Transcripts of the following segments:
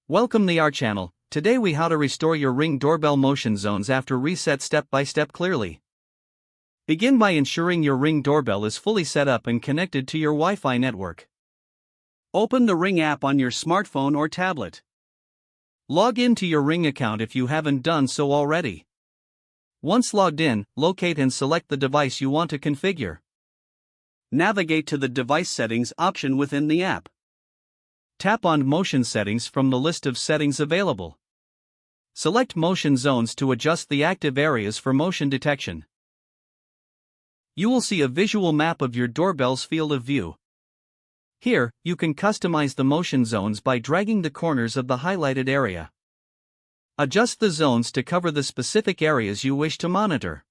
Welcome to our channel. Today we how to restore your Ring doorbell motion zones after reset step by step clearly. Begin by ensuring your Ring doorbell is fully set up and connected to your Wi-Fi network. Open the Ring app on your smartphone or tablet. Log into your Ring account if you haven't done so already. Once logged in, locate and select the device you want to configure. Navigate to the device settings option within the app. Tap on Motion Settings from the list of settings available. Select Motion Zones to adjust the active areas for motion detection. You will see a visual map of your doorbell's field of view. Here, you can customize the motion zones by dragging the corners of the highlighted area. Adjust the zones to cover the specific areas you wish to monitor.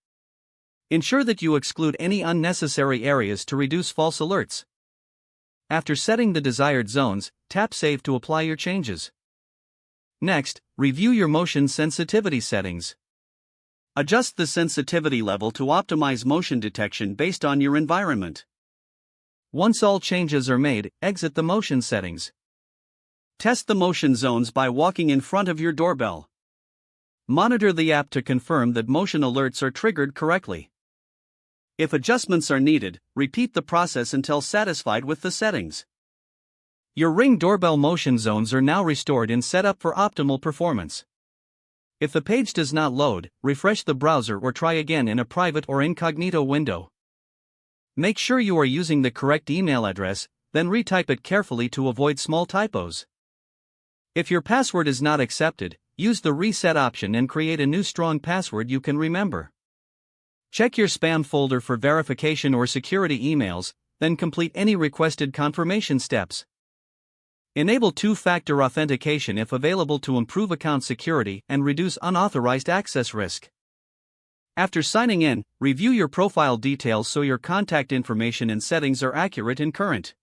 Ensure that you exclude any unnecessary areas to reduce false alerts. After setting the desired zones, tap Save to apply your changes. Next, review your motion sensitivity settings. Adjust the sensitivity level to optimize motion detection based on your environment. Once all changes are made, exit the motion settings. Test the motion zones by walking in front of your doorbell. Monitor the app to confirm that motion alerts are triggered correctly. If adjustments are needed, repeat the process until satisfied with the settings. Your Ring doorbell motion zones are now restored and set up for optimal performance. If the page does not load, refresh the browser or try again in a private or incognito window. Make sure you are using the correct email address, then retype it carefully to avoid small typos. If your password is not accepted, use the reset option and create a new strong password you can remember. Check your spam folder for verification or security emails, then complete any requested confirmation steps. Enable two-factor authentication if available to improve account security and reduce unauthorized access risk. After signing in, review your profile details so your contact information and settings are accurate and current.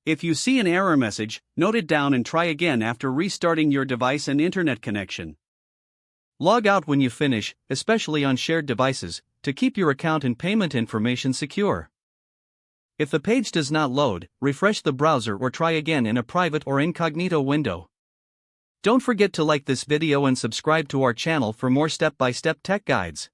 If you see an error message, note it down and try again after restarting your device and internet connection. Log out when you finish, especially on shared devices, to keep your account and payment information secure. If the page does not load, refresh the browser or try again in a private or incognito window. Don't forget to like this video and subscribe to our channel for more step-by-step tech guides.